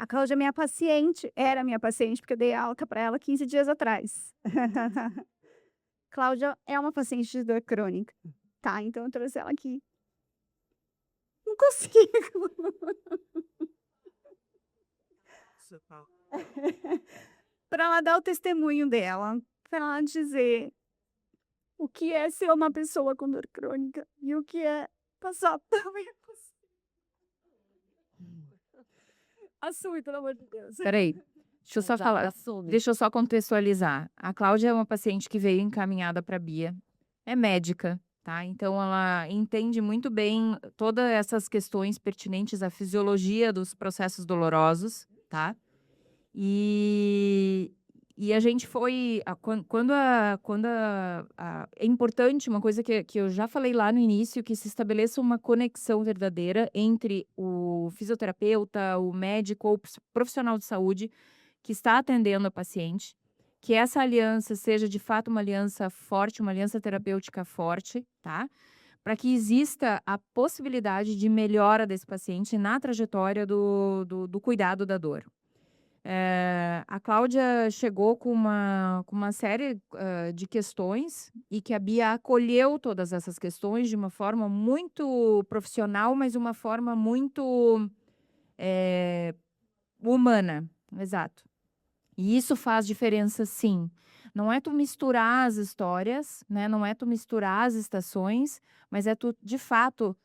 A Cláudia é minha paciente, era minha paciente, porque eu dei alta para ela 15 dias atrás. Cláudia é uma paciente de dor crônica, tá, então eu trouxe ela aqui. Não consigo. Para ela dar o testemunho dela, para ela dizer o que é ser uma pessoa com dor crônica e o que é passar também. Assume, pelo amor de Deus. Espera aí, deixa eu só falar, Assume. deixa eu só contextualizar. A Cláudia é uma paciente que veio encaminhada para Bia, é médica, tá? Então ela entende muito bem todas essas questões pertinentes à fisiologia dos processos dolorosos, tá? E, e a gente foi. É importante, uma coisa que eu já falei lá no início, que se estabeleça uma conexão verdadeira entre o fisioterapeuta, o médico ou profissional de saúde que está atendendo a paciente, que essa aliança seja de fato uma aliança forte, uma aliança terapêutica forte, tá? Para que exista a possibilidade de melhora desse paciente na trajetória do cuidado da dor. A Cláudia chegou com uma série, de questões e que a Bia acolheu todas essas questões de uma forma muito profissional, mas uma forma muito, humana. Exato. E isso faz diferença sim. Não é tu misturar as histórias, né, não é tu misturar as estações, mas é tu, de fato,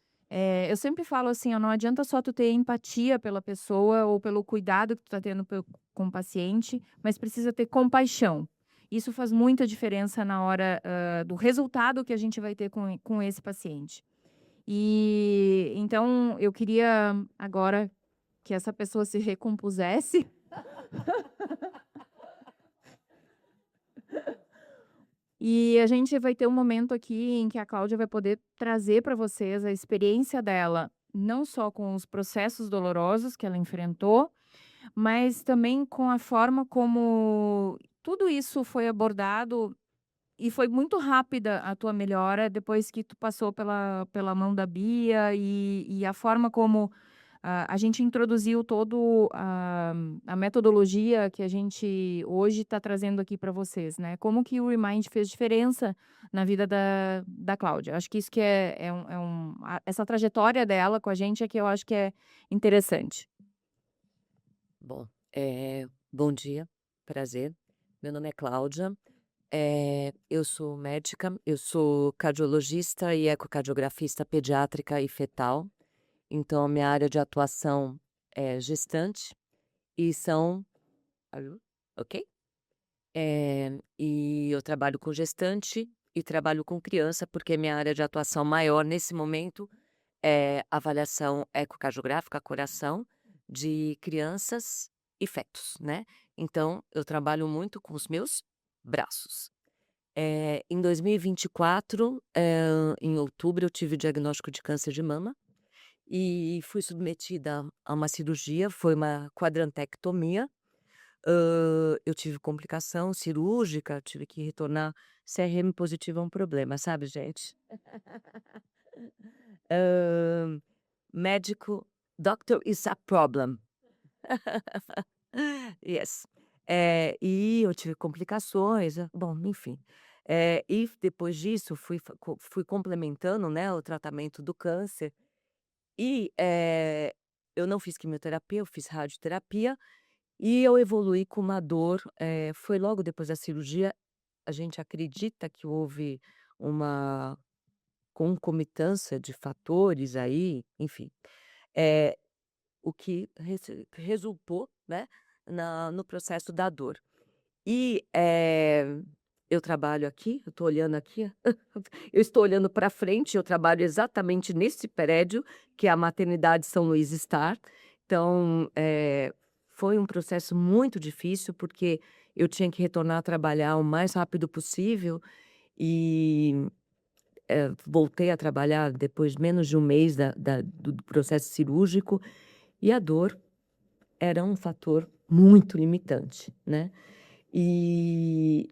eu sempre falo assim, ó, não adianta só tu ter empatia pela pessoa ou pelo cuidado que tu tá tendo com o paciente, mas precisa ter compaixão. Isso faz muita diferença na hora, do resultado que a gente vai ter com esse paciente. E então eu queria agora que essa pessoa se recompusesse. E a gente vai ter um momento aqui em que a Cláudia vai poder trazer para vocês a experiência dela, não só com os processos dolorosos que ela enfrentou, mas também com a forma como tudo isso foi abordado e foi muito rápida a tua melhora depois que tu passou pela mão da Bia e a forma como a gente introduziu todo a metodologia que a gente hoje está trazendo aqui para vocês, né? Como que o Remind fez diferença na vida da Cláudia. Acho que isso que essa trajetória dela com a gente é que eu acho que é interessante. Bom, bom dia, prazer. Meu nome é Cláudia. Eu sou médica, eu sou cardiologista e ecocardiografista pediátrica e fetal. Então, a minha área de atuação é gestante e são. Alô? Ok? E eu trabalho com gestante e trabalho com criança, porque minha área de atuação maior nesse momento é avaliação ecocardiográfica, coração, de crianças e fetos, né? Então, eu trabalho muito com os meus braços. Em 2024, em outubro, eu tive o diagnóstico de câncer de mama e fui submetida a uma cirurgia, foi uma quadrantectomia. Eu tive complicação cirúrgica, tive que retornar. CRM positivo é um problema, sabe, gente? Hã, médico, doctor is a problem. Yes. E eu tive complicações, bom, enfim. E depois disso fui complementando, né, o tratamento do câncer e, eu não fiz quimioterapia, eu fiz radioterapia e eu evoluí com uma dor, foi logo depois da cirurgia, a gente acredita que houve uma concomitância de fatores aí, enfim, eh, o que resultou, né, no processo da dor. E, eu trabalho aqui, eu estou olhando aqui, eu estou olhando para frente, eu trabalho exatamente nesse prédio, que é a Maternidade São Luís Star. Então, foi um processo muito difícil, porque eu tinha que retornar a trabalhar o mais rápido possível e, voltei a trabalhar depois de menos de um mês do processo cirúrgico, e a dor era um fator muito limitante, né. E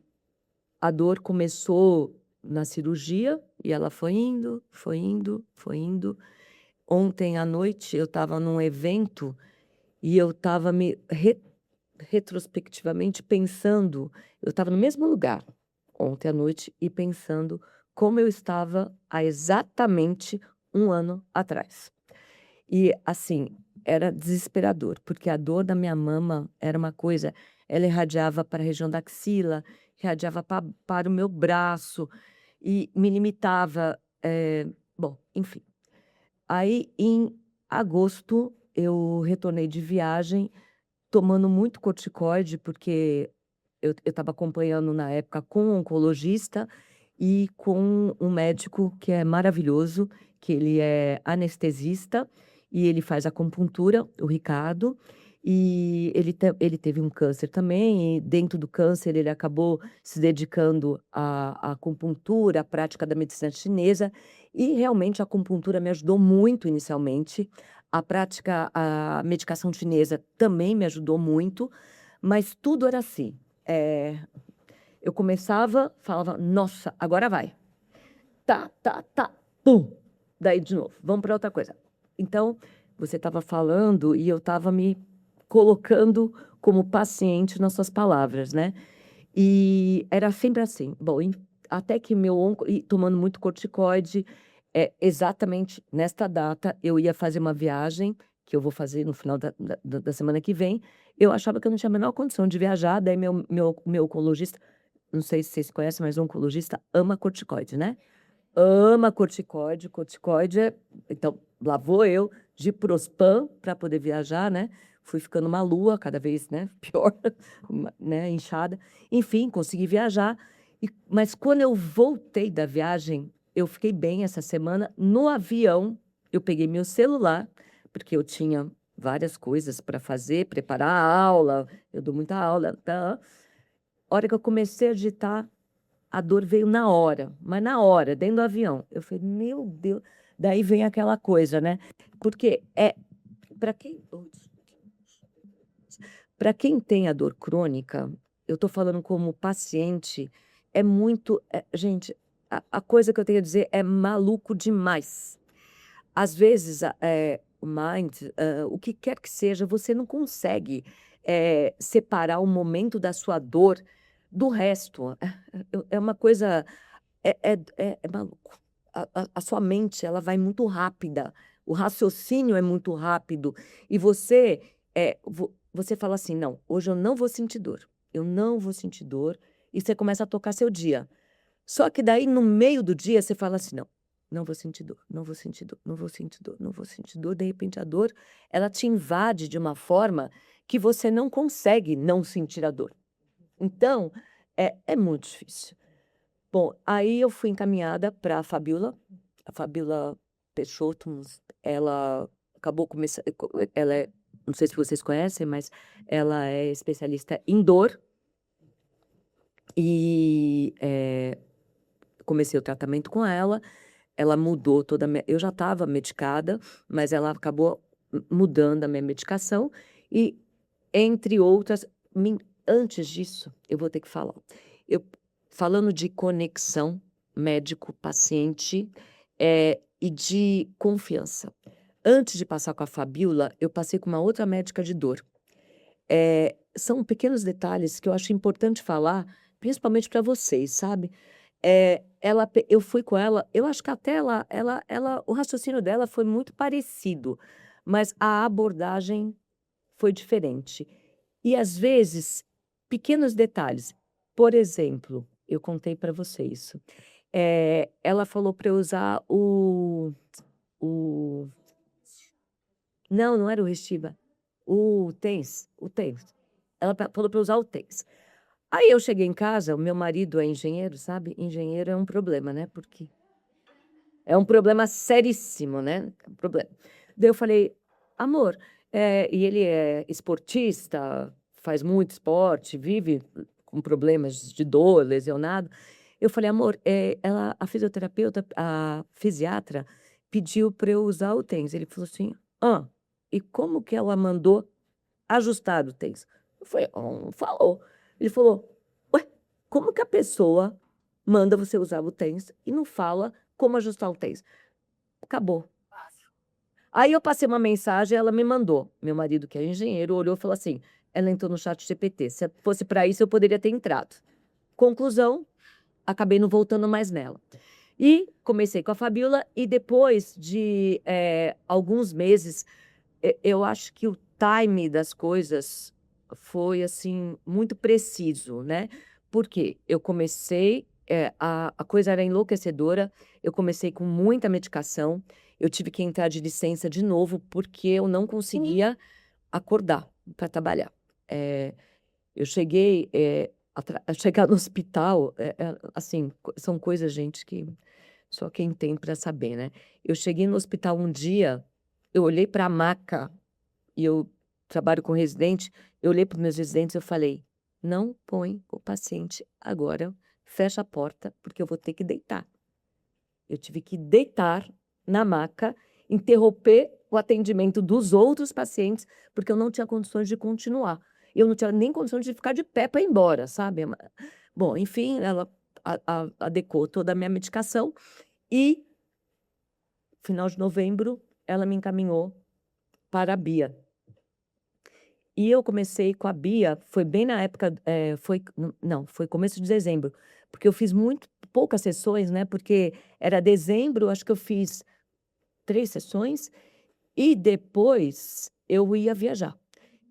a dor começou na cirurgia e ela foi indo, foi indo, foi indo. Ontem à noite eu estava num evento e eu estava retrospectivamente pensando, eu estava no mesmo lugar ontem à noite e pensando como eu estava há exatamente 1 ano atrás. E, assim, era desesperador, porque a dor da minha mama era uma coisa, ela irradiava para a região da axila, irradiava para o meu braço e me limitava, bom, enfim. Aí, em agosto, eu retornei de viagem, tomando muito corticoide, porque eu estava acompanhando na época com um oncologista e com um médico que é maravilhoso, que ele é anestesista e ele faz acupuntura, o Ricardo, e ele teve um câncer também, e dentro do câncer ele acabou se dedicando à acupuntura, à prática da medicina chinesa, e realmente a acupuntura me ajudou muito inicialmente. A medicação chinesa também me ajudou muito, mas tudo era assim. Eu começava, falava, nossa, agora vai. Tá, pum! Daí de novo, vamos para outra coisa. Então, você estava falando e eu estava me colocando como paciente nas suas palavras, né? E era sempre assim. Bom, até que e tomando muito corticoide, exatamente nesta data, eu ia fazer uma viagem, que eu vou fazer no final da semana que vem. Eu achava que eu não tinha a menor condição de viajar, daí meu oncologista, não sei se vocês conhecem, mas o oncologista ama corticoide, né? Ama corticoide, então, lá vou eu, de Prospan, para poder viajar, né? Fui ficando uma lua, cada vez, né, pior, né, inchada. Enfim, consegui viajar. Mas quando eu voltei da viagem, eu fiquei bem essa semana. No avião, eu peguei meu celular, porque eu tinha várias coisas para fazer, preparar a aula, eu dou muita aula, tá? A hora que eu comecei a digitar, a dor veio na hora, mas na hora, dentro do avião. Eu falei, meu Deus. Daí vem aquela coisa, né? Porque para quem tem a dor crônica, eu estou falando como paciente, é muito. Gente, a coisa que eu tenho a dizer é maluco demais. Às vezes, o mind, o que quer que seja, você não consegue separar o momento da sua dor do resto. É uma coisa. É maluco. A sua mente, ela vai muito rápida. O raciocínio é muito rápido. E você fala assim, não, hoje eu não vou sentir dor. Eu não vou sentir dor. E você começa a tocar seu dia. Só que daí, no meio do dia, você fala assim, não, não vou sentir dor, não vou sentir dor, não vou sentir dor, não vou sentir dor. De repente, a dor, ela te invade de uma forma que você não consegue não sentir a dor. Então, é muito difícil. Bom, aí eu fui encaminhada para a Fabiola Peixoto, ela acabou começando, ela não sei se vocês conhecem, mas ela é especialista em dor, e comecei o tratamento com ela mudou toda a eu já estava medicada, mas ela acabou mudando a minha medicação e, entre outras, antes disso, eu vou ter que falar. Falando de conexão médico-paciente e de confiança. Antes de passar com a Fabiola, eu passei com uma outra médica de dor. São pequenos detalhes que eu acho importante falar, principalmente para vocês, sabe? Eu fui com ela, eu acho que até o raciocínio dela foi muito parecido, mas a abordagem foi diferente. E, às vezes, pequenos detalhes. Por exemplo, eu contei para você isso. Ela falou para eu usar Não era o Restiva. O TENS. Ela falou para eu usar o TENS. Aí eu cheguei em casa, o meu marido é engenheiro, sabe? Engenheiro é um problema, né? Porque é um problema seríssimo, né? É um problema. Daí eu falei, amor, e ele é esportista, faz muito esporte, vive com problemas de dor, lesionado. Eu falei, amor, a fisioterapeuta, a fisiatra, pediu para eu usar o TENS. Ele falou assim, e como que ela mandou ajustar o TENS? Eu falei, não falou. Ele falou, ué, como que a pessoa manda você usar o TENS e não fala como ajustar o TENS? Acabou. Aí eu passei uma mensagem, ela me mandou. Meu marido, que é engenheiro, olhou e falou assim: ela entrou no chat GPT. Se fosse para isso, eu poderia ter entrado. Conclusão, acabei não voltando mais nela. E comecei com a Fabiola, e depois de alguns meses, eu acho que o time das coisas foi assim muito preciso, né? Porque eu comecei, a coisa era enlouquecedora, eu comecei com muita medicação, eu tive que entrar de licença de novo, porque eu não conseguia acordar para trabalhar. Eu cheguei a chegar no hospital, assim, são coisas, gente, que só quem tem para saber, né? Eu cheguei no hospital um dia, eu olhei para a maca, e eu trabalho com residente, eu olhei para os meus residentes e eu falei: não põe o paciente agora, fecha a porta, porque eu vou ter que deitar. Eu tive que deitar na maca, interromper o atendimento dos outros pacientes, porque eu não tinha condições de continuar. Eu não tinha nem condições de ficar de pé para ir embora, sabe? Bom, enfim, ela adequou toda a minha medicação e, final de novembro, ela me encaminhou para a Bia. E eu comecei com a Bia, foi bem na época, foi começo de dezembro, porque eu fiz muito poucas sessões, né? Porque era dezembro, acho que eu fiz 3 sessões, e depois eu ia viajar.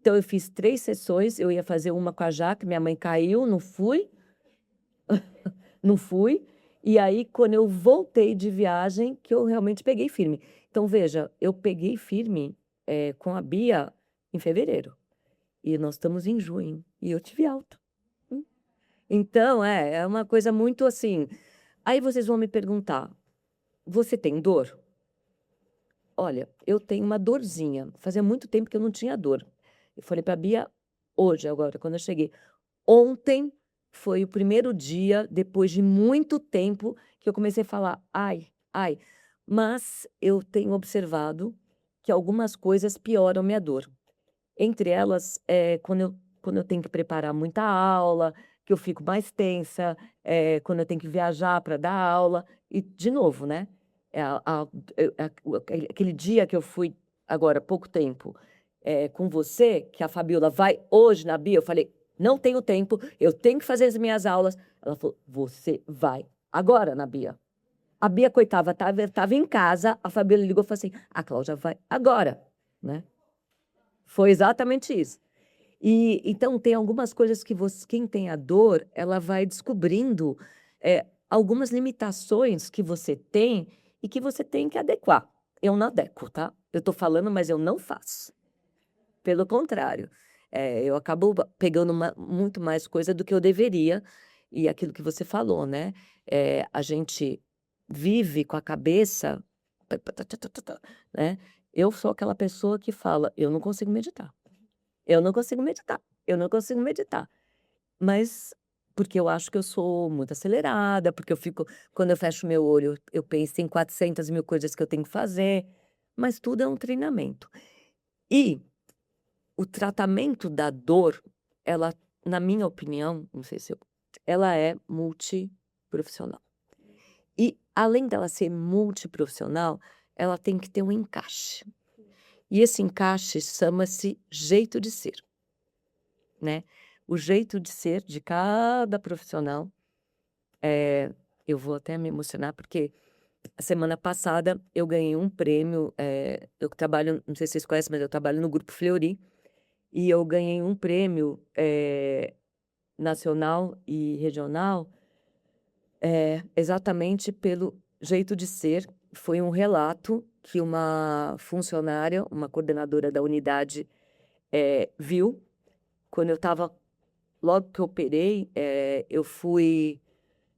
Então eu fiz 3 sessões, eu ia fazer uma com a Jaque, minha mãe caiu, não fui, não fui, e aí quando eu voltei de viagem, que eu realmente peguei firme. Então veja, eu peguei firme com a Bia em fevereiro. E nós estamos em junho, e eu tive alta. Então, é uma coisa muito assim. Aí vocês vão me perguntar: você tem dor? Olha, eu tenho uma dorzinha. Fazia muito tempo que eu não tinha dor. Eu falei para a Bia hoje, agora, quando eu cheguei. Ontem foi o primeiro dia, depois de muito tempo, que eu comecei a falar: ai, ai. Mas eu tenho observado que algumas coisas pioram minha dor. Entre elas, quando eu tenho que preparar muita aula, que eu fico mais tensa, quando eu tenho que viajar para dar aula. E, de novo, né? Aquele dia que eu fui, agora, há pouco tempo, com você, que a Fabiola vai hoje na Bia, eu falei: não tenho tempo, eu tenho que fazer as minhas aulas. Ela falou: você vai agora na Bia. A Bia, coitada, estava em casa, a Fabiola ligou e falou assim: a Cláudia vai agora, né? Foi exatamente isso. E então tem algumas coisas que quem tem a dor, ela vai descobrindo algumas limitações que você tem e que você tem que adequar. Eu não adequo, tá? Eu estou falando, mas eu não faço. Pelo contrário, eu acabo pegando muito mais coisa do que eu deveria, e aquilo que você falou, né? A gente vive com a cabeça, né? Eu sou aquela pessoa que fala: eu não consigo meditar. Eu não consigo meditar, eu não consigo meditar. Mas porque eu acho que eu sou muito acelerada, porque quando eu fecho meu olho, eu penso em 400.000 coisas que eu tenho que fazer, mas tudo é um treinamento. E o tratamento da dor, ela, na minha opinião, não sei se ela é multiprofissional. E além dela ser multiprofissional, ela tem que ter um encaixe. E esse encaixe chama-se jeito de ser, né? O jeito de ser de cada profissional. Eu vou até me emocionar, porque a semana passada eu ganhei um prêmio. Eu trabalho, não sei se vocês conhecem, mas eu trabalho no Grupo Fleury, e eu ganhei um prêmio nacional e regional exatamente pelo jeito de ser. Foi um relato que uma funcionária, uma coordenadora da unidade, viu quando eu estava. Logo que eu operei,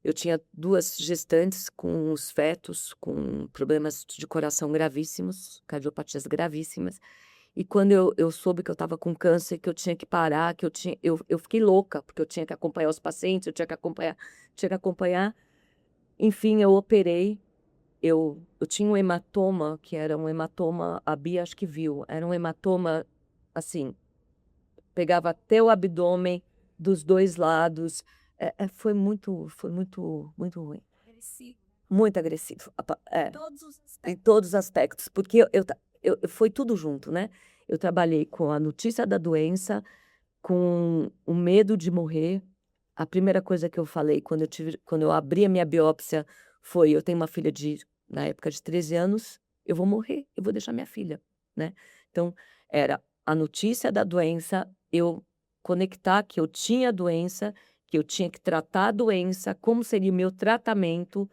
eu tinha 2 gestantes com os fetos, com problemas de coração gravíssimos, cardiopatias gravíssimas. E quando eu soube que eu estava com câncer, que eu tinha que parar, eu fiquei louca, porque eu tinha que acompanhar os pacientes, eu tinha que acompanhar. Enfim, eu operei. Eu tinha um hematoma, que era um hematoma, a Bia acho que viu, era um hematoma, assim, pegava até o abdômen dos 2 lados. Foi muito, muito ruim. Agressivo. Muito agressivo. Todos os Em todos os aspectos. Porque foi tudo junto, né? Eu trabalhei com a notícia da doença, com o medo de morrer. A primeira coisa que eu falei quando eu abri a minha biópsia foi: eu tenho uma filha na época de 13 anos, eu vou morrer, eu vou deixar minha filha, né? Então, era a notícia da doença, eu conectar que eu tinha a doença, que eu tinha que tratar a doença, como seria o meu tratamento.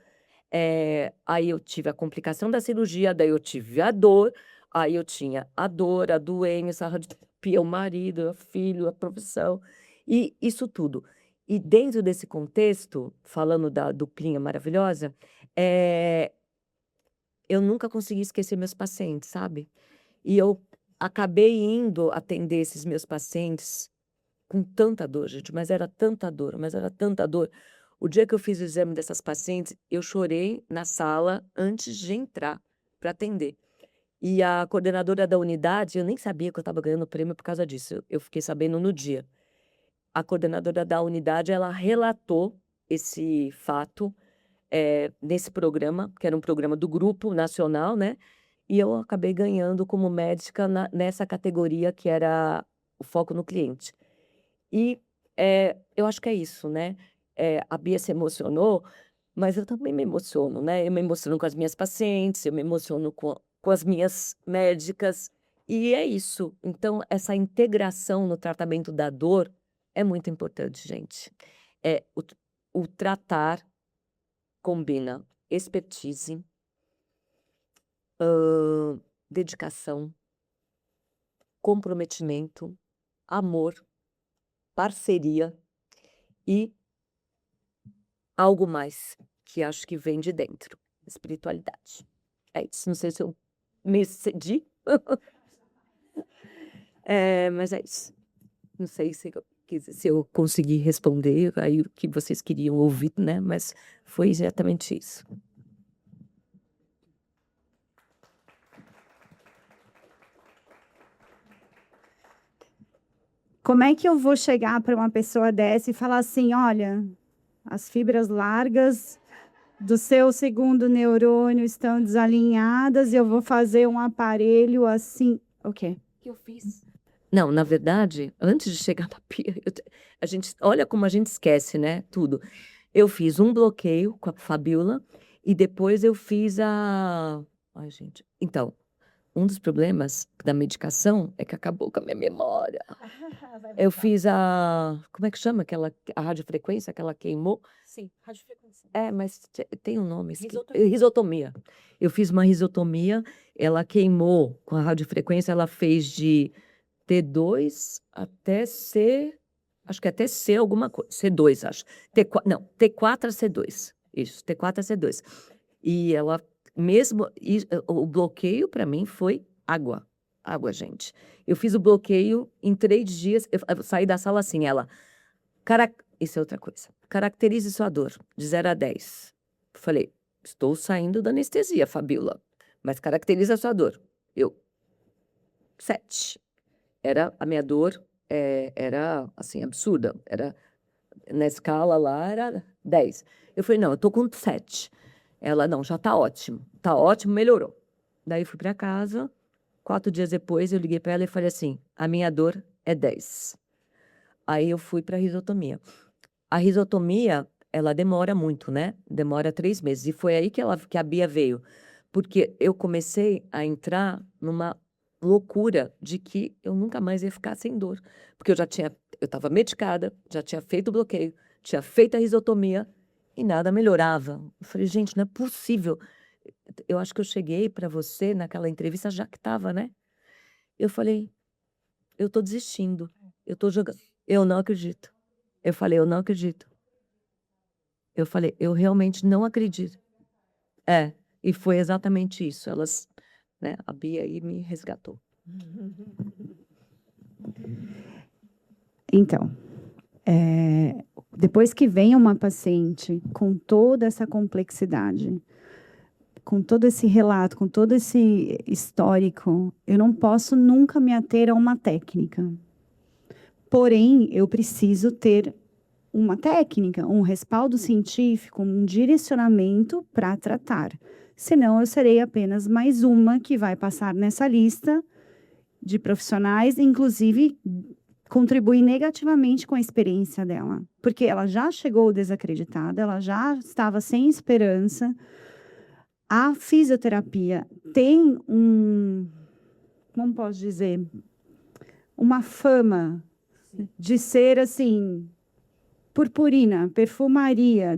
Aí eu tive a complicação da cirurgia, daí eu tive a dor, aí eu tinha a dor, a doença, a radioterapia, o marido, o filho, a profissão, e isso tudo. E dentro desse contexto, falando da duplinha maravilhosa, eu nunca consegui esquecer meus pacientes, sabe? E eu acabei indo atender esses meus pacientes com tanta dor, gente, mas era tanta dor, mas era tanta dor. O dia que eu fiz o exame dessas pacientes, eu chorei na sala antes de entrar para atender. E a coordenadora da unidade, eu nem sabia que eu estava ganhando prêmio por causa disso, eu fiquei sabendo no dia. A coordenadora da unidade, ela relatou esse fato nesse programa, que era um programa do Grupo Nacional, né? E eu acabei ganhando como médica nessa categoria que era o foco no cliente. E eu acho que é isso, né? A Bia se emocionou, mas eu também me emociono, né? Eu me emociono com as minhas pacientes, eu me emociono com as minhas médicas, e é isso. Então, essa integração no tratamento da dor é muito importante, gente. O tratar combina expertise, dedicação, comprometimento, amor, parceria e algo mais que acho que vem de dentro, espiritualidade. É isso, não sei se eu me excedi, mas é isso. Não sei se eu consegui responder aí o que vocês queriam ouvir, né? Mas foi exatamente isso. Como é que eu vou chegar para uma pessoa dessa e falar assim: olha, as fibras largas do seu segundo neurônio estão desalinhadas e eu vou fazer um aparelho assim. O quê? Que eu fiz? Não, na verdade, antes de chegar na pia, a gente, olha como a gente esquece, né? Tudo. Eu fiz um bloqueio com a Fabiola e depois eu fiz a. Ai, gente. Então, um dos problemas da medicação é que acabou com a minha memória. Eu fiz como é que chama a radiofrequência que ela queimou? Sim, radiofrequência. Mas tem um nome. Risotomia. Risotomia. Eu fiz uma risotomia, ela queimou com a radiofrequência, ela fez de T2 até C, acho que até C alguma coisa, C2, acho. Não, T4 a C2. Isso, T4 a C2. E ela o bloqueio para mim foi água. Água, gente. Eu fiz o bloqueio em 3 dias, eu saí da sala assim, isso é outra coisa. Caracterize sua dor, de 0 a 10. Falei, estou saindo da anestesia, Fabiola, mas caracteriza a sua dor. 7. A minha dor era, assim, absurda. Na escala lá, era 10. Eu falei, não, eu tô com 7. Ela, não, já tá ótimo, melhorou. Daí fui para casa, 4 dias depois eu liguei para ela e falei assim, a minha dor é 10. Aí eu fui para a risotomia. A risotomia, ela demora muito, né? Demora 3 meses. E foi aí que a Bia veio. Porque eu comecei a entrar numa loucura de que eu nunca mais ia ficar sem dor. Porque eu estava medicada, já tinha feito o bloqueio, tinha feito a risotomia e nada melhorava. Eu falei, gente, não é possível. Eu acho que eu cheguei para você naquela entrevista já que estava, né? Eu falei, eu tô desistindo. Eu tô jogando. Eu não acredito. Eu falei, eu não acredito. Eu falei, eu realmente não acredito. E foi exatamente isso. Elas, né, a Bia aí me resgatou. Então, depois que vem uma paciente com toda essa complexidade, com todo esse relato, com todo esse histórico, eu não posso nunca me ater a uma técnica. Porém, eu preciso ter uma técnica, um respaldo científico, um direcionamento para tratar. senão eu serei apenas mais uma que vai passar nessa lista de profissionais, inclusive contribuir negativamente com a experiência dela, porque ela já chegou desacreditada, ela já estava sem esperança. A fisioterapia tem como posso dizer, uma fama de ser assim, purpurina, perfumaria,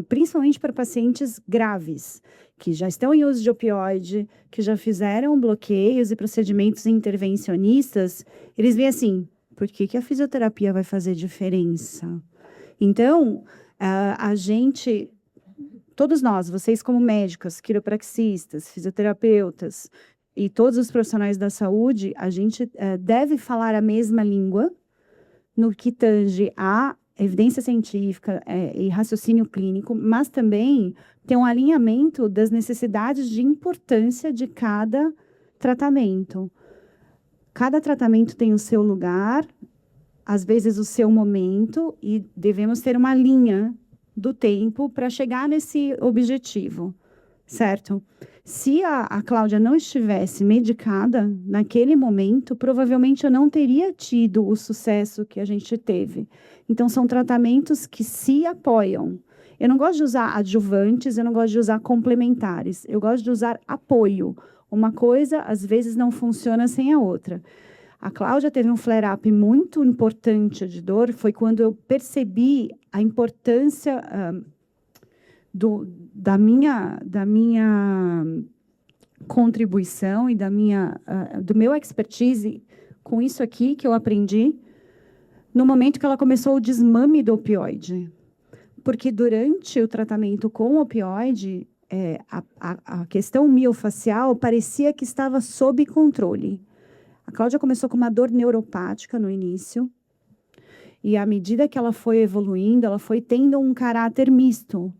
principalmente para pacientes graves, que já estão em uso de opioide, que já fizeram bloqueios e procedimentos intervencionistas. Eles veem assim, por que a fisioterapia vai fazer diferença? Então, a gente, todos nós, vocês como médicos, quiropraxistas, fisioterapeutas e todos os profissionais da saúde, a gente deve falar a mesma língua no que tange a evidência científica e raciocínio clínico, mas também ter um alinhamento das necessidades de importância de cada tratamento. Cada tratamento tem o seu lugar, às vezes o seu momento, e devemos ter uma linha do tempo para chegar nesse objetivo, certo? Se a Cláudia não estivesse medicada naquele momento, provavelmente eu não teria tido o sucesso que a gente teve. Então, são tratamentos que se apoiam. Eu não gosto de usar adjuvantes, eu não gosto de usar complementares. Eu gosto de usar apoio. Uma coisa, às vezes, não funciona sem a outra. A Cláudia teve um flare-up muito importante de dor, foi quando eu percebi a importância da minha contribuição e do meu expertise com isso aqui que eu aprendi no momento que ela começou o desmame do opioide. Porque durante o tratamento com o opioide, a questão miofacial parecia que estava sob controle. A Cláudia começou com uma dor neuropática no início, e à medida que ela foi evoluindo, ela foi tendo um caráter misto,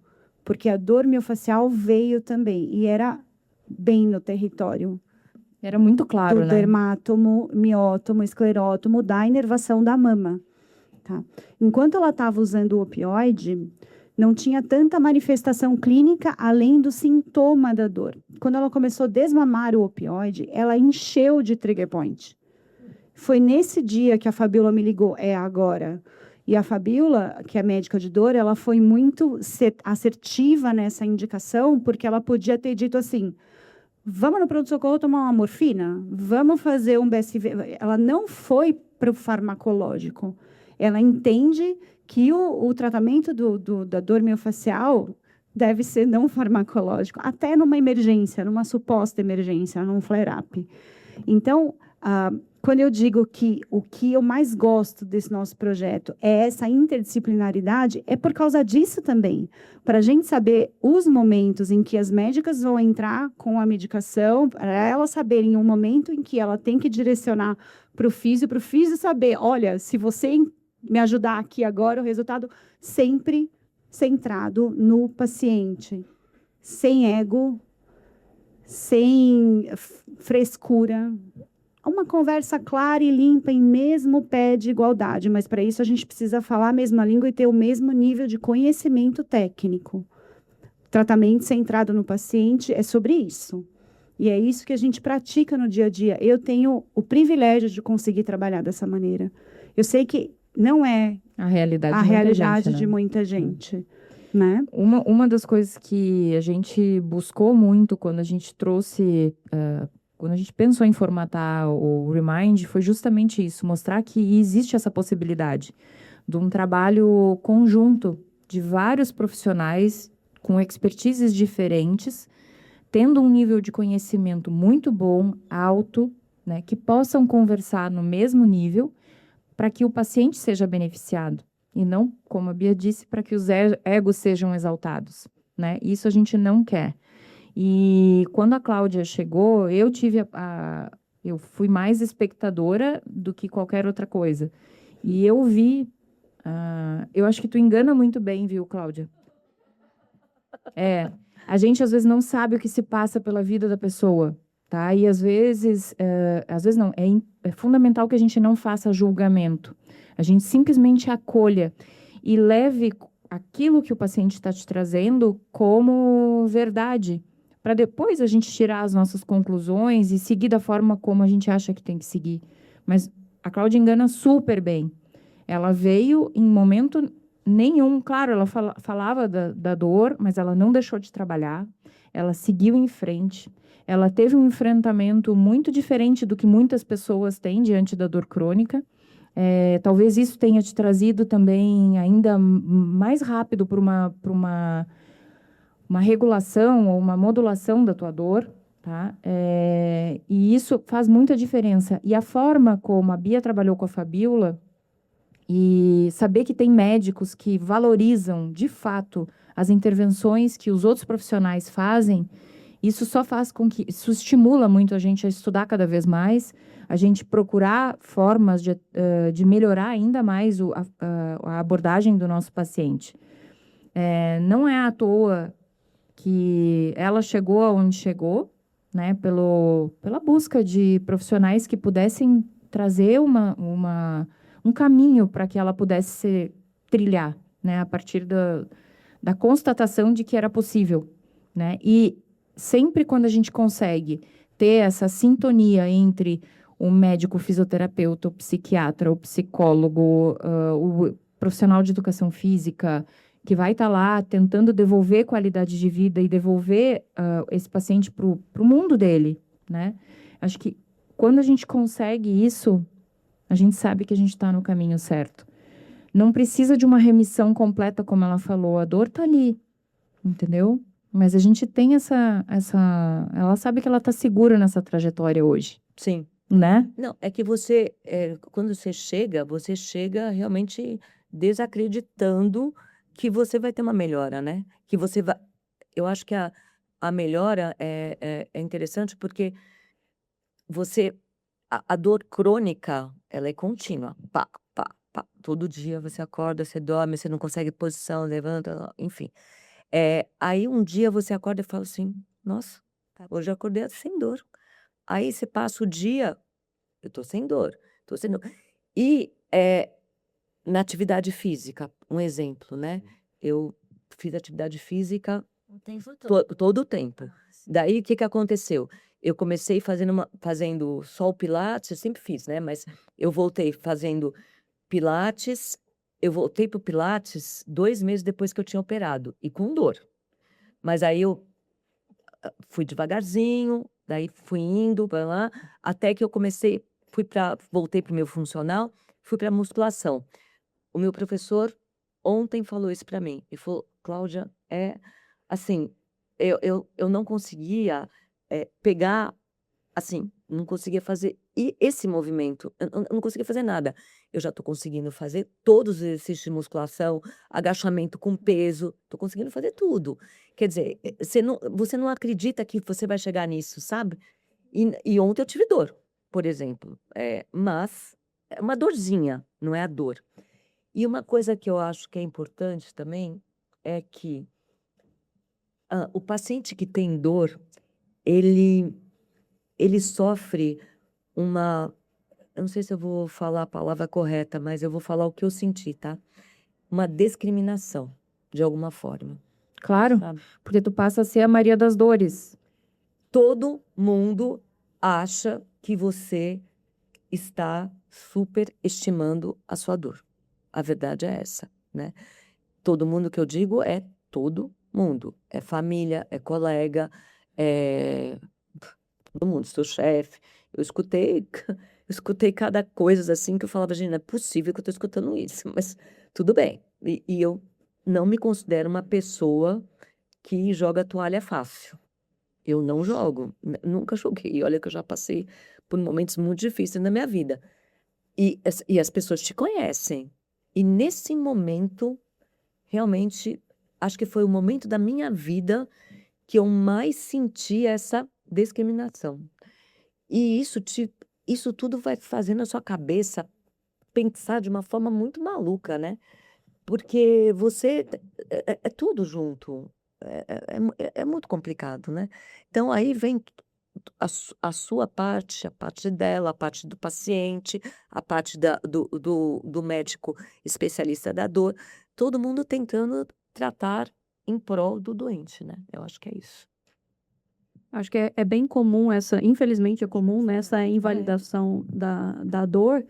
porque a dor miofacial veio também, e era bem no território. Era muito claro, do dermátomo, miótomo, esclerótomo, da inervação da mama. Tá? Enquanto ela estava usando o opioide, não tinha tanta manifestação clínica além do sintoma da dor. Quando ela começou a desmamar o opioide, ela encheu de trigger point. Foi nesse dia que a Fabíola me ligou, agora. E a Fabíola, que é médica de dor, ela foi muito assertiva nessa indicação, porque ela podia ter dito assim, vamos no pronto-socorro tomar uma morfina? Vamos fazer um BSV? Ela não foi para o farmacológico. Ela entende que o tratamento da dor miofacial deve ser não farmacológico, até numa emergência, numa suposta emergência, num flare-up. Então, quando eu digo que o que eu mais gosto desse nosso projeto é essa interdisciplinaridade, é por causa disso também, para a gente saber os momentos em que as médicas vão entrar com a medicação, para elas saberem o momento em que ela tem que direcionar para o físio saber, olha, se você me ajudar aqui agora, o resultado sempre centrado no paciente, sem ego, sem frescura, uma conversa clara e limpa em mesmo pé de igualdade, mas para isso a gente precisa falar a mesma língua e ter o mesmo nível de conhecimento técnico. Tratamento centrado no paciente é sobre isso. E é isso que a gente pratica no dia a dia. Eu tenho o privilégio de conseguir trabalhar dessa maneira. Eu sei que não é a realidade de muita gente, né? Uma das coisas que a gente buscou muito quando a gente trouxe, quando a gente pensou em formatar o Remind, foi justamente isso, mostrar que existe essa possibilidade de um trabalho conjunto de vários profissionais com expertises diferentes, tendo um nível de conhecimento muito bom, alto, né, que possam conversar no mesmo nível, para que o paciente seja beneficiado, e não, como a Bia disse, para que os egos sejam exaltados, né? Isso a gente não quer. E quando a Cláudia chegou, eu fui mais espectadora do que qualquer outra coisa. E eu vi, eu acho que tu engana muito bem, viu, Cláudia? A gente às vezes não sabe o que se passa pela vida da pessoa, tá? E às vezes não, é fundamental que a gente não faça julgamento. A gente simplesmente acolha e leve aquilo que o paciente está te trazendo como verdade, para depois a gente tirar as nossas conclusões e seguir da forma como a gente acha que tem que seguir. Mas a Cláudia engana super bem. Ela veio em momento nenhum, claro, ela falava da dor, mas ela não deixou de trabalhar, ela seguiu em frente, ela teve um enfrentamento muito diferente do que muitas pessoas têm diante da dor crônica. Talvez isso tenha te trazido também ainda mais rápido para uma regulação ou uma modulação da tua dor, tá? E isso faz muita diferença. E a forma como a Bia trabalhou com a Fabiola e saber que tem médicos que valorizam, de fato, as intervenções que os outros profissionais fazem, isso só faz com que... Isso estimula muito a gente a estudar cada vez mais, a gente procurar formas de melhorar ainda mais a abordagem do nosso paciente. Não é à toa que ela chegou aonde chegou, né, pela busca de profissionais que pudessem trazer um caminho para que ela pudesse trilhar, né, a partir da constatação de que era possível, né? E sempre quando a gente consegue ter essa sintonia entre o médico, o fisioterapeuta, o psiquiatra, o psicólogo, o profissional de educação física, que vai estar lá tentando devolver qualidade de vida e devolver esse paciente para o mundo dele, né? Acho que quando a gente consegue isso, a gente sabe que a gente está no caminho certo. Não precisa de uma remissão completa, como ela falou, a dor está ali, entendeu? Mas a gente tem ela sabe que ela está segura nessa trajetória hoje, Sim. né? Não, é que quando você chega realmente desacreditando que você vai ter uma melhora, né? Que você vai. Eu acho que a melhora é interessante porque a dor crônica, ela é contínua. Pá, pá, pá. Todo dia você acorda, você dorme, você não consegue posição, levanta, enfim. Aí um dia você acorda e fala assim: nossa, hoje eu acordei sem dor. Aí você passa o dia, eu tô sem dor, tô sem dor. E na atividade física, um exemplo, né? Eu fiz atividade física O tempo todo. todo o tempo. Daí, o que que aconteceu? Eu comecei fazendo só o Pilates, eu sempre fiz, né? Mas eu voltei fazendo Pilates, eu voltei pro Pilates 2 meses depois que eu tinha operado, e com dor. Mas aí eu fui devagarzinho, daí fui indo para lá, até que eu voltei pro meu funcional, fui para musculação. O meu professor ontem falou isso para mim. Ele falou: Cláudia, assim, eu não conseguia pegar, assim, não conseguia fazer esse movimento, eu não conseguia fazer nada. Eu já estou conseguindo fazer todos os exercícios de musculação, agachamento com peso, estou conseguindo fazer tudo. Quer dizer, você não acredita que você vai chegar nisso, sabe? E ontem eu tive dor, por exemplo, mas é uma dorzinha, não é a dor. E uma coisa que eu acho que é importante também é que o paciente que tem dor, ele sofre eu não sei se eu vou falar a palavra correta, mas eu vou falar o que eu senti, tá? Uma discriminação, de alguma forma, Claro, sabe? porque tu passa a ser a Maria das Dores. Todo mundo acha que você está superestimando a sua dor. A verdade é essa, né? Todo mundo que eu digo é todo mundo. É família, é colega, é todo mundo, seu chefe. Eu escutei cada coisa assim que eu falava: gente, não é possível que eu estou escutando isso, mas tudo bem. E eu não me considero uma pessoa que joga a toalha fácil. Eu não jogo, nunca joguei. Olha que eu já passei por momentos muito difíceis na minha vida. E as pessoas te conhecem. E nesse momento, realmente, acho que foi o momento da minha vida que eu mais senti essa discriminação. E isso tudo vai fazendo a sua cabeça pensar de uma forma muito maluca, né? Porque é tudo junto. É muito complicado, né? Então, aí vem a sua parte, a parte dela, a parte do paciente, a parte do médico especialista da dor, todo mundo tentando tratar em prol do doente, né? Eu acho que é isso. Acho que é bem comum infelizmente é comum, né, essa invalidação da dor.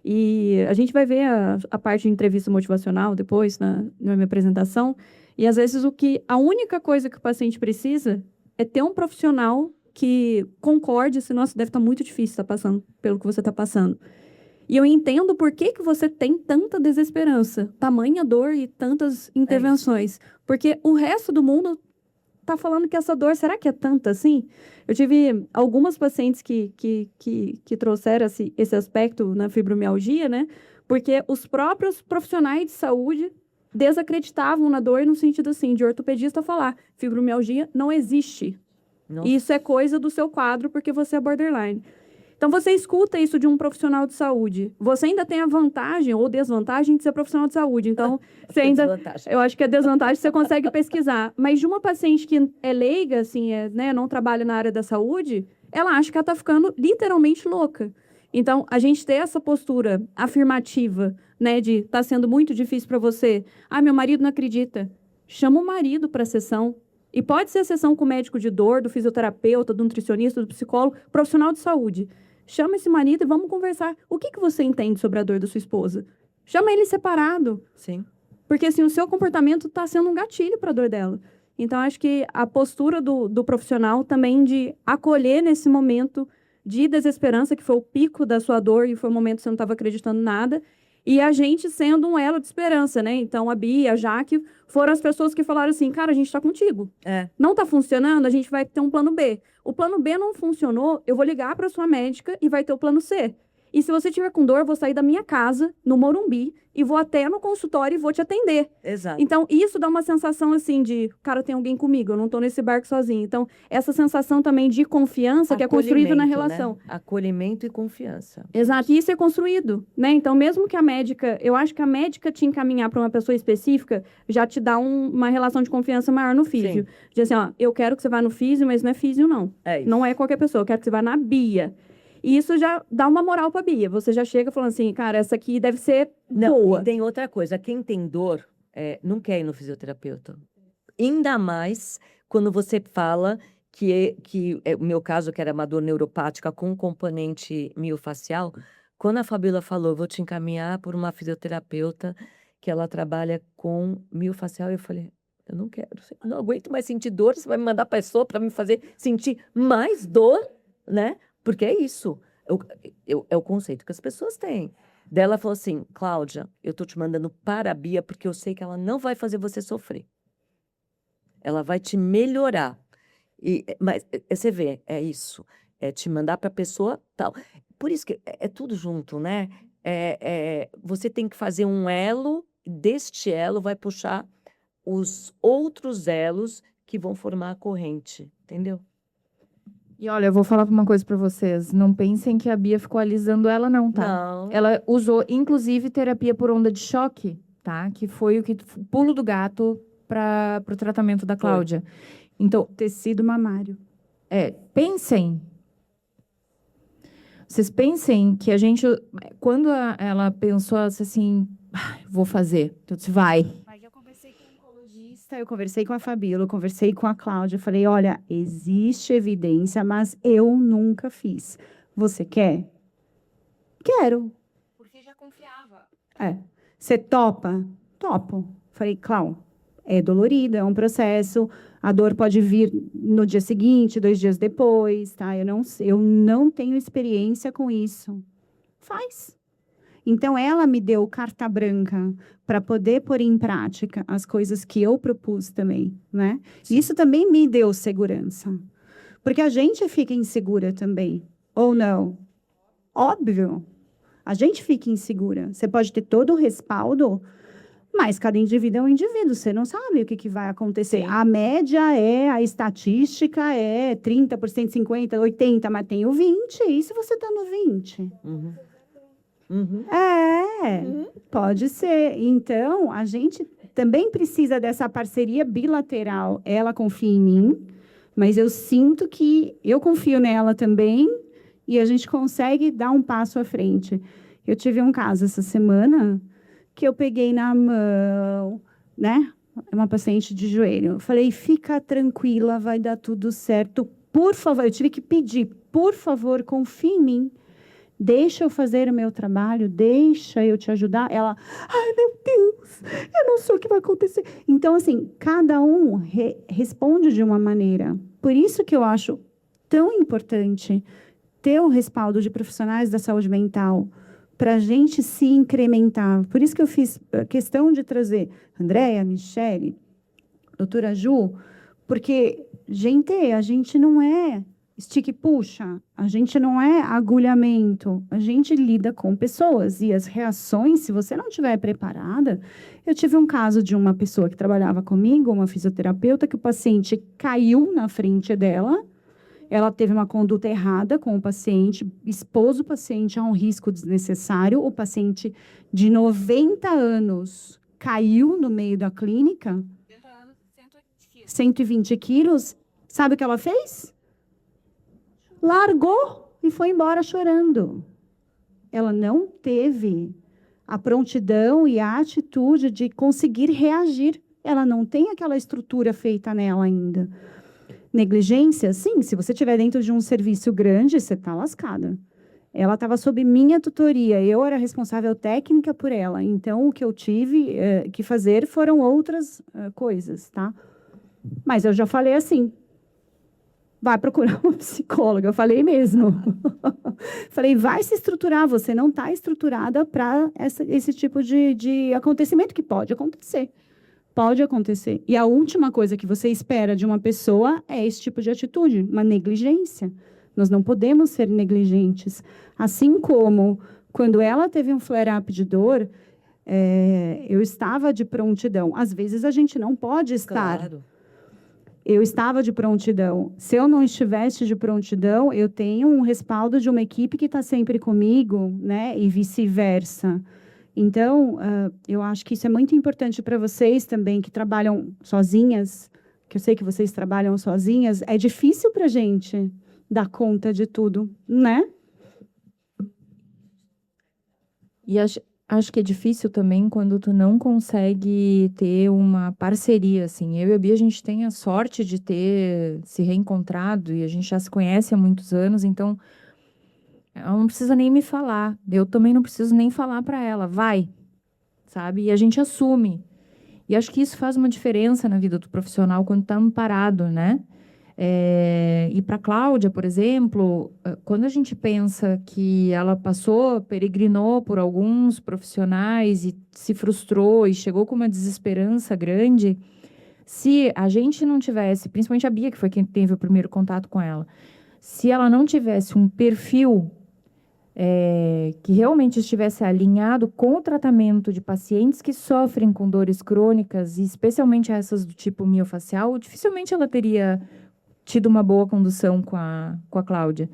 E a gente vai ver a parte de entrevista motivacional depois, na minha apresentação. E às vezes a única coisa que o paciente precisa é ter um profissional que concorde, se nossa, deve estar muito difícil estar passando pelo que você está passando. E eu entendo por que você tem tanta desesperança, tamanha dor e tantas intervenções. Porque o resto do mundo está falando que essa dor, será que é tanta assim? Eu tive algumas pacientes que trouxeram esse aspecto na fibromialgia, né? Porque os próprios profissionais de saúde desacreditavam na dor no sentido assim, de ortopedista falar, fibromialgia não existe. Nossa. Isso é coisa do seu quadro porque você é borderline. Então, você escuta isso de um profissional de saúde. Você ainda tem a vantagem ou desvantagem de ser profissional de saúde. Então, você ainda... Desvantagem. Eu acho que a desvantagem você consegue pesquisar. Mas de uma paciente que é leiga, assim, né, não trabalha na área da saúde, ela acha que ela está ficando literalmente louca. Então, a gente ter essa postura afirmativa, né, de está sendo muito difícil para você. Ah, meu marido não acredita. Chama o marido para a sessão. E pode ser a sessão com o médico de dor, do fisioterapeuta, do nutricionista, do psicólogo, profissional de saúde. Chama esse marido e vamos conversar. O que você entende sobre a dor da sua esposa? Chama ele separado. Sim. Porque, assim, o seu comportamento está sendo um gatilho para a dor dela. Então, acho que a postura do profissional também de acolher nesse momento de desesperança, que foi o pico da sua dor e foi o momento que você não estava acreditando em nada, e a gente sendo um elo de esperança, né? Então, a Bia, a Jaque, foram as pessoas que falaram assim, cara, a gente está contigo. Não está funcionando, a gente vai ter um plano B. O plano B não funcionou, eu vou ligar para a sua médica e vai ter o plano C. E se você tiver com dor, eu vou sair da minha casa, no Morumbi, e vou até no consultório e vou te atender. Exato. Então, isso dá uma sensação, assim, de, cara, tem alguém comigo, eu não estou nesse barco sozinho. Então, essa sensação também de confiança que é construída na relação. Né? Acolhimento e confiança. Exato, e isso é construído, né? Então, mesmo que a médica, eu acho que a médica te encaminhar para uma pessoa específica já te dá uma relação de confiança maior no físio. Diz assim, ó, eu quero que você vá no físio, mas não é físio, não. É isso. Não é qualquer pessoa, eu quero que você vá na Bia. E isso já dá uma moral para a Bia. Você já chega falando assim, cara, essa aqui deve ser boa. E tem outra coisa, quem tem dor não quer ir no fisioterapeuta. Ainda mais quando você fala que o meu caso, que era uma dor neuropática com componente miofacial, quando a Fabíola falou, vou te encaminhar por uma fisioterapeuta que ela trabalha com miofacial, eu falei, eu não quero, não aguento mais sentir dor, você vai me mandar pessoa para me fazer sentir mais dor, né? Porque é isso, é o conceito que as pessoas têm. Daí ela falou assim, Cláudia, eu tô te mandando para a Bia porque eu sei que ela não vai fazer você sofrer. Ela vai te melhorar. Mas você vê, é isso. É te mandar para a pessoa tal. Por isso que é tudo junto, né? Você tem que fazer um elo, deste elo vai puxar os outros elos que vão formar a corrente, entendeu? E olha, eu vou falar uma coisa para vocês. Não pensem que a Bia ficou alisando ela, não, tá? Não. Ela usou, inclusive, terapia por onda de choque, tá? Que foi o pulo do gato para o tratamento da Cláudia. Então, Tecido mamário. pensem. Vocês pensem que a gente, quando ela pensou assim, vou fazer, então disse, vai. Eu conversei com o oncologista, eu conversei com a Fabíola, eu conversei com a Cláudia, eu falei, olha, existe evidência, mas eu nunca fiz. Você quer? Quero. Porque já confiava. Você topa? Topo. Falei, Cláudia, é dolorido, é um processo, a dor pode vir no dia seguinte, 2 dias depois, tá? Eu não tenho experiência com isso. Faz. Então, ela me deu carta branca para poder pôr em prática as coisas que eu propus também, né? Sim. Isso também me deu segurança. Porque a gente fica insegura também, ou não? Óbvio. A gente fica insegura. Você pode ter todo o respaldo, mas cada indivíduo é um indivíduo. Você não sabe o que vai acontecer. Sim. A média a estatística é 30%, 50%, 80%, mas tem o 20%. E se você está no 20%? Uhum. Pode ser. Então, a gente também precisa dessa parceria bilateral. Ela confia em mim, mas eu sinto que eu confio nela também e a gente consegue dar um passo à frente. Eu tive um caso essa semana que eu peguei na mão, né? Uma paciente de joelho. Eu falei, fica tranquila, vai dar tudo certo. Por favor, eu tive que pedir, por favor, confie em mim. Deixa eu fazer o meu trabalho, deixa eu te ajudar. Ela, ai, meu Deus, eu não sei o que vai acontecer. Então, assim, cada um responde de uma maneira. Por isso que eu acho tão importante ter o respaldo de profissionais da saúde mental para a gente se incrementar. Por isso que eu fiz questão de trazer Andréia, Michele, doutora Ju, porque, gente, a gente não é stick puxa, a gente não é agulhamento, a gente lida com pessoas e as reações, se você não estiver preparada, eu tive um caso de uma pessoa que trabalhava comigo, uma fisioterapeuta, que o paciente caiu na frente dela, ela teve uma conduta errada com o paciente, expôs o paciente a um risco desnecessário, o paciente de 90 anos caiu no meio da clínica, 120 quilos, sabe o que ela fez? Largou e foi embora chorando. Ela não teve a prontidão e a atitude de conseguir reagir. Ela não tem aquela estrutura feita nela ainda. Negligência, sim, se você estiver dentro de um serviço grande, você está lascada. Ela estava sob minha tutoria, eu era responsável técnica por ela. Então, o que eu tive que fazer foram outras coisas, tá? Mas eu já falei assim, vai procurar uma psicóloga. Eu falei mesmo. Falei, vai se estruturar. Você não está estruturada para esse tipo de acontecimento que pode acontecer. Pode acontecer. E a última coisa que você espera de uma pessoa é esse tipo de atitude, uma negligência. Nós não podemos ser negligentes. Assim como, quando ela teve um flare-up de dor, eu estava de prontidão. Às vezes, a gente não pode estar... Claro. Eu estava de prontidão. Se eu não estivesse de prontidão, eu tenho um respaldo de uma equipe que está sempre comigo, né? E vice-versa. Então, eu acho que isso é muito importante para vocês também, que trabalham sozinhas, que eu sei que vocês trabalham sozinhas. É difícil para a gente dar conta de tudo, né? E acho que é difícil também quando tu não consegue ter uma parceria, assim. Eu e a Bia, a gente tem a sorte de ter se reencontrado e a gente já se conhece há muitos anos, então ela não precisa nem me falar. Eu também não preciso nem falar para ela. Vai, sabe? E a gente assume. E acho que isso faz uma diferença na vida do profissional quando está amparado, né? E para a Cláudia, por exemplo, quando a gente pensa que ela peregrinou por alguns profissionais e se frustrou e chegou com uma desesperança grande, se a gente não tivesse, principalmente a Bia, que foi quem teve o primeiro contato com ela, se ela não tivesse um perfil que realmente estivesse alinhado com o tratamento de pacientes que sofrem com dores crônicas, e especialmente essas do tipo miofacial, dificilmente ela teria tido uma boa condução com a Cláudia.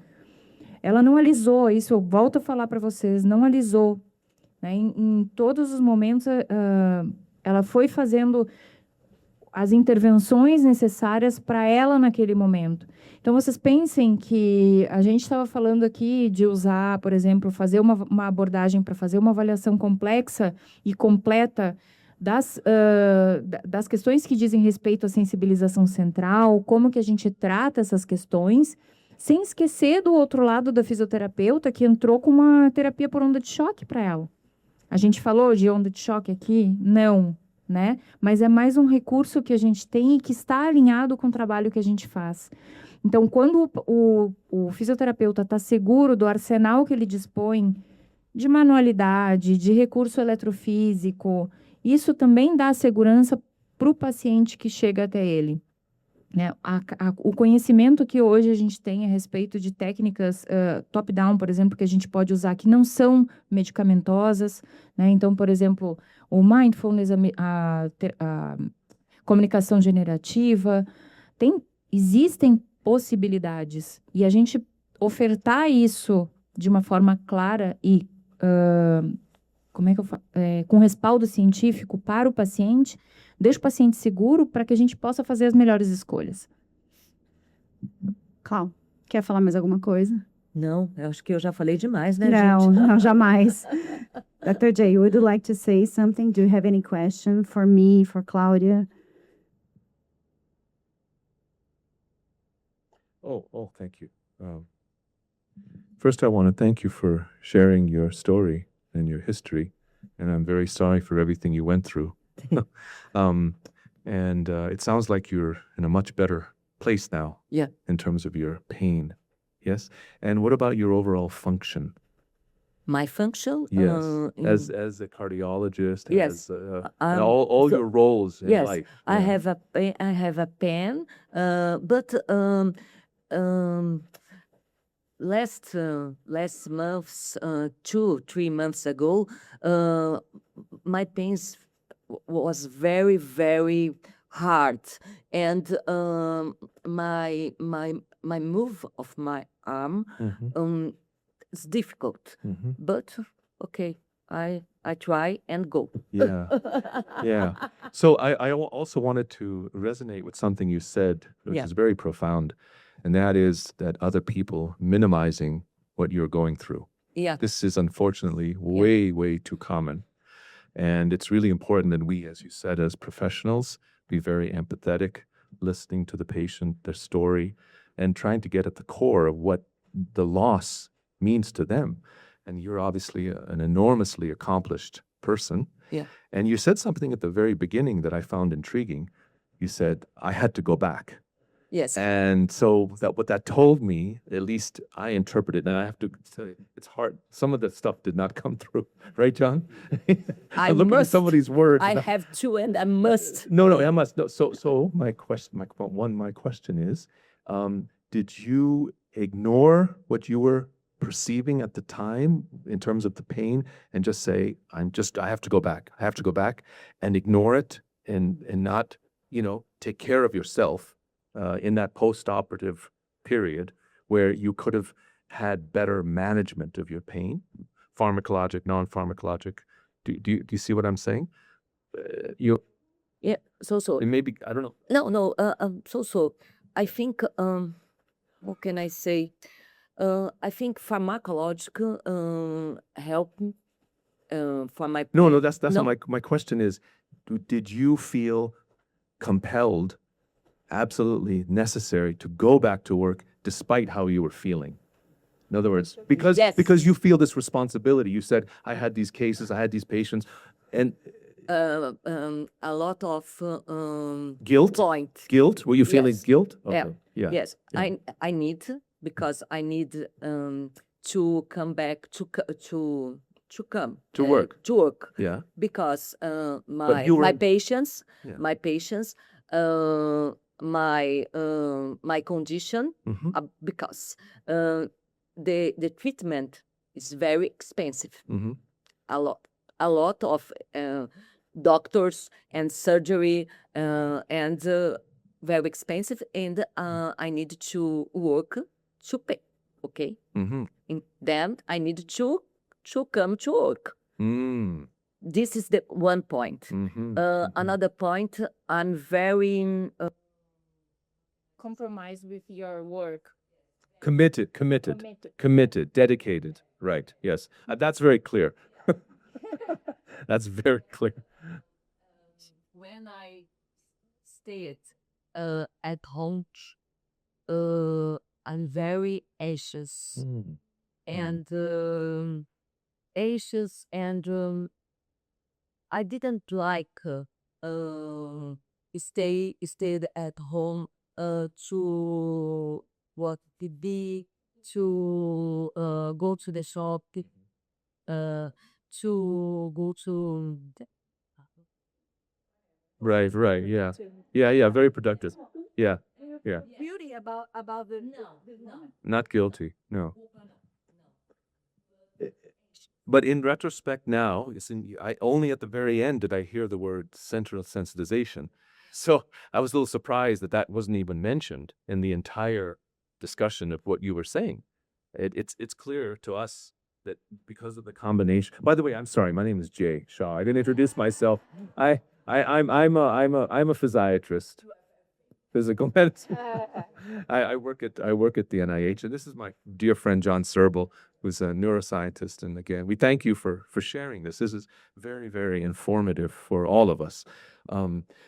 Ela não alisou, isso eu volto a falar para vocês, não alisou. Né? Em todos os momentos, ela foi fazendo as intervenções necessárias para ela naquele momento. Então, vocês pensem que a gente estava falando aqui de usar, por exemplo, fazer uma abordagem para fazer uma avaliação complexa e completa das questões que dizem respeito à sensibilização central, como que a gente trata essas questões, sem esquecer do outro lado da fisioterapeuta que entrou com uma terapia por onda de choque para ela. A gente falou de onda de choque aqui? Não, né? Mas é mais um recurso que a gente tem e que está alinhado com o trabalho que a gente faz. Então, quando o fisioterapeuta está seguro do arsenal que ele dispõe de manualidade, de recurso eletrofísico, isso também dá segurança para o paciente que chega até ele. Né? O conhecimento que hoje a gente tem a respeito de técnicas top-down, por exemplo, que a gente pode usar, que não são medicamentosas. Né? Então, por exemplo, o mindfulness, a comunicação generativa, existem possibilidades. E a gente ofertar isso de uma forma clara e com respaldo científico para o paciente, deixa o paciente seguro para que a gente possa fazer as melhores escolhas. Clau, quer falar mais alguma coisa? Não, eu acho que eu já falei demais, né, Não, gente? não, jamais. Dr. J, would you like to say something? Do you have any question for me, for Claudia? Oh, thank you. First, I want to thank you for sharing your story and your history, and I'm very sorry for everything you went through. And it sounds like you're in a much better place now. Yeah. In terms of your pain. Yes. And what about your overall function? My function? Yes. in- As a cardiologist. Yes. As and Um, all so- your roles in yes, life. I Yeah. have a pen, but last months, 2-3 months ago, my pains was very, very hard, and my move of my arm Mhm, is difficult, mhm. but okay, I try and go. Yeah. Yeah. So also wanted to resonate with something you said, which Yeah. is very profound, and that is that other people minimizing what you're going through. Yeah, This is unfortunately way, way too common. And it's really important that we, as you said, as professionals, be very empathetic, listening to the patient, their story, and trying to get at the core of what the loss means to them. And you're obviously an enormously accomplished person. Yeah. And you said something at the very beginning that I found intriguing. You said, I had to go back. yes. And so what that told me, at least I interpreted, and I have to say, it's hard. Some of the stuff did not come through, right, John? I I'm looking at must. somebody's words. I have to and I must. No, I must. No, so my question is, did you ignore what you were perceiving at the time in terms of the pain and just say, I have to go back. I have to go back and ignore it and not, take care of yourself in that post-operative period where you could have had better management of your pain, pharmacologic, non-pharmacologic. Do you see what I'm saying? Yeah. So. And maybe, I don't know. No. So. I think. What can I say? I think pharmacological help for my. No, that's No. not my question is, did you feel compelled, absolutely necessary to go back to work despite how you were feeling? In other words, because Yes. you feel this responsibility. You said, I had these cases, I had these patients, and A lot of guilt? point. Guilt? Were you feeling Yes. guilt? Yeah. Okay. Yeah. Yes, Yeah. I need because I need to come back to come To work. to work Yeah. because you were my in- patients Yeah. my condition Mhm. because the treatment is very expensive, Mhm. a lot of doctors and surgery and very expensive, and I need to work to pay. Okay, Mhm. and then I need to come to work. Mm. This is the one point. Mhm. Another point, I'm very Compromise with your work. Committed, dedicated. Right. Yes. That's very clear. That's very clear. when I stayed at home, I'm very anxious Mm. and I didn't like stayed at home to watch TV, to go to the shop, to go to Right. Yeah. Yeah. Very productive. Yeah. Yeah. beauty about the Not guilty. No. But in retrospect now, I only at the very end did I hear the word central sensitization. So I was a little surprised that wasn't even mentioned in the entire discussion of what you were saying. It's clear to us that because of the combination. By the way, I'm sorry. My name is Jay Shaw. I didn't introduce myself. I'm a physiatrist. physical medicine. I work at the NIH, and this is my dear friend John Serbel, who's a neuroscientist. And again, we thank you for sharing this. This is very, very informative for all of us.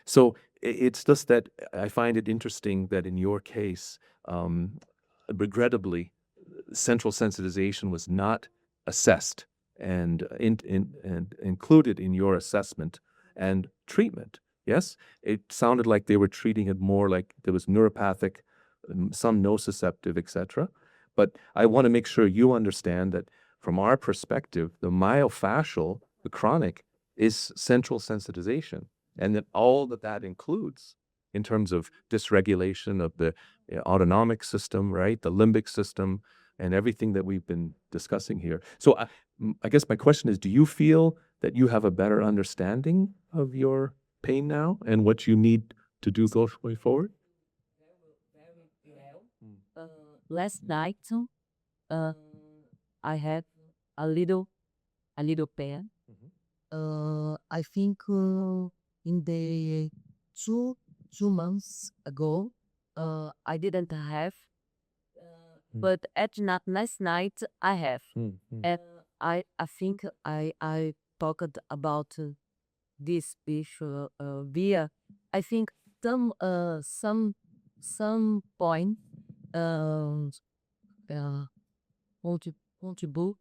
So it's just that I find it interesting that in your case, regrettably, central sensitization was not assessed and included in your assessment and treatment. Yes, it sounded like they were treating it more like there was neuropathic, some nociceptive, etc. But I want to make sure you understand that from our perspective, the myofascial, the chronic, is central sensitization, and that all that includes in terms of dysregulation of the autonomic system, right, the limbic system, and everything that we've been discussing here. So I guess my question is, do you feel that you have a better understanding of your pain now and what you need to do going forward? Last night, I had a little pain. I think in the two months ago, I didn't have, but at night, last night I have, and I think I talked about this issue via, I think some point contribute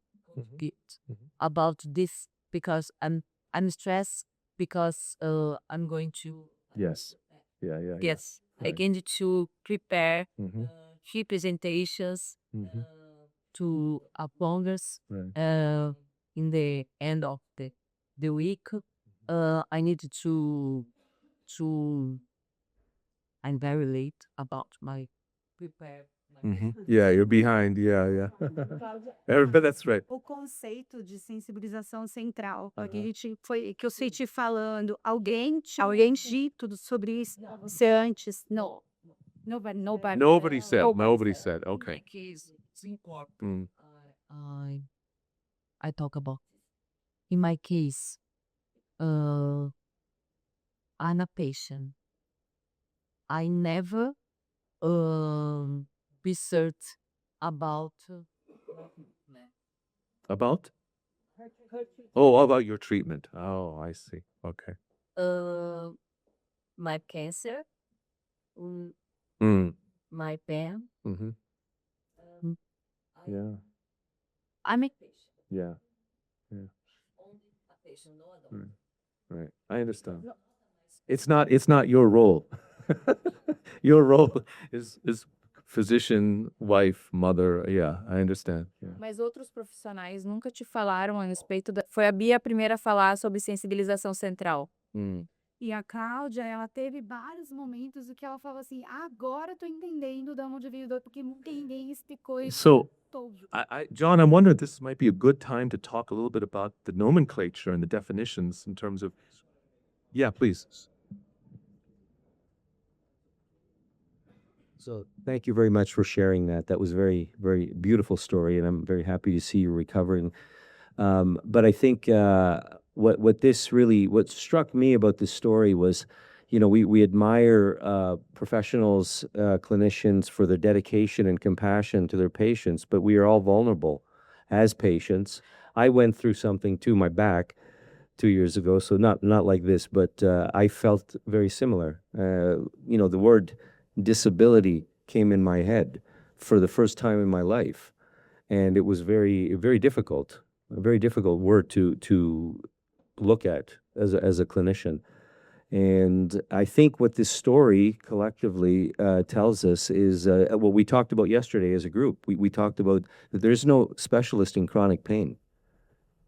about this, because I'm stressed, because I'm going to Yes. Yeah. yes, Right. again, to prepare Mhm. few presentations Mhm. to a Congress Right. in the end of the week. I need to I'm very late about my prepare. Yeah, you're behind. Yeah. But that's right. O conceito de sensibilização central, que a Aham. gente foi, que eu senti falando, alguém dito tudo sobre isso, se antes, não, nobody, Nobody said. Okay. Mm. I talk about, in my case, I'm a patient. I never research about About? Oh, about your treatment. Oh, I see. Okay. my cancer, mm, Mm. my pain. Mm-hmm. Yeah. I'm a patient. Yeah. Only a patient, no adult. Right. I understand. It's not your role. Your role is physician, wife, mother. Yeah, I understand. Yeah. Mas outros profissionais nunca te falaram a respeito da... Foi a Bia a primeira a falar sobre sensibilização central. Mm. E a Cláudia, ela teve vários momentos que ela falou assim, agora eu tô entendendo de onde veio dor, porque ninguém explicou isso So, todo. John, I wonder if this might be a good time to talk a little bit about the nomenclature and the definitions in terms of. Yeah, please. So thank you very much for sharing that. That was a very, very beautiful story, and I'm very happy to see you recovering. But I think what struck me about this story was, we admire professionals, clinicians for their dedication and compassion to their patients, but we are all vulnerable as patients. I went through something to my back 2 years ago, so not like this, but I felt very similar. The word disability came in my head for the first time in my life, and it was very, very difficult, a very difficult word to look at as a clinician. And I think what this story collectively tells us is what we talked about yesterday as a group. We talked about that there's no specialist in chronic pain.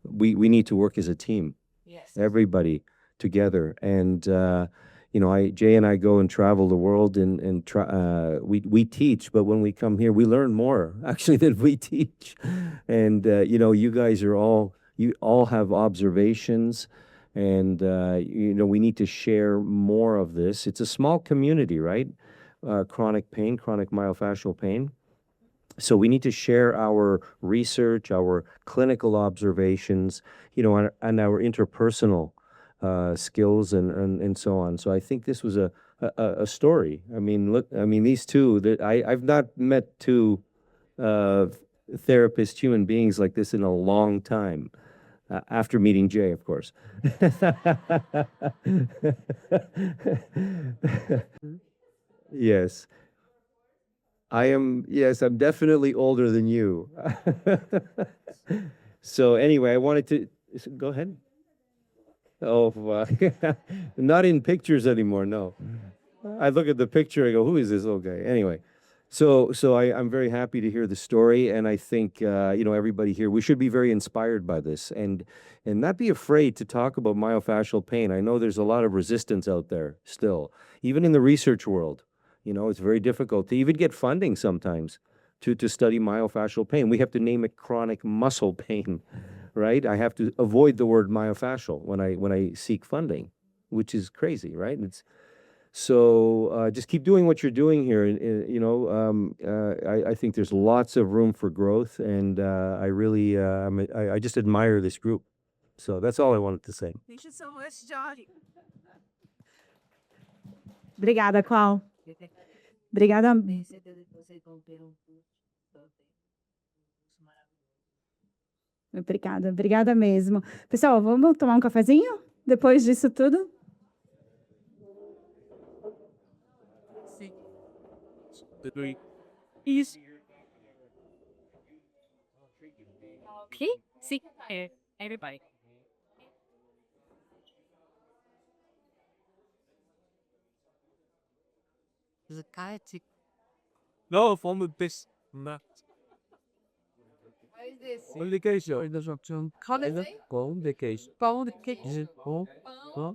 We need to work as a team, Yes. everybody together. And Jay and I go and travel the world and try, we teach, but when we come here, we learn more actually than we teach. And you guys you all have observations, and we need to share more of this. It's a small community, right? Chronic pain, chronic myofascial pain. So we need to share our research, our clinical observations, and our interpersonal skills and so on. So I think this was a story. I mean, look, I mean, these two that I've not met two therapist human beings like this in a long time. After meeting Jay, of course. Yes. Yes, I'm definitely older than you. So anyway, I wanted to, go ahead. Oh, not in pictures anymore, no. I look at the picture, I go, who is this old guy? Anyway, so I'm very happy to hear the story, and I think, everybody here, we should be very inspired by this and not be afraid to talk about myofascial pain. I know there's a lot of resistance out there still, even in the research world. It's very difficult to even get funding sometimes to study myofascial pain. We have to name it chronic muscle pain, right? I have to avoid the word myofascial when I seek funding, which is crazy, right? So just keep doing what you're doing here. I think there's lots of room for growth, and I really, I just admire this group. So that's all I wanted to say. Thank you so much, Johnny. Obrigada, Clau. Obrigada. Obrigada, obrigada mesmo. Pessoal, vamos tomar um cafezinho depois disso tudo? Isso. Okay? See, everybody. No, from the best. What is this? Communication. Communication. Phone? Huh?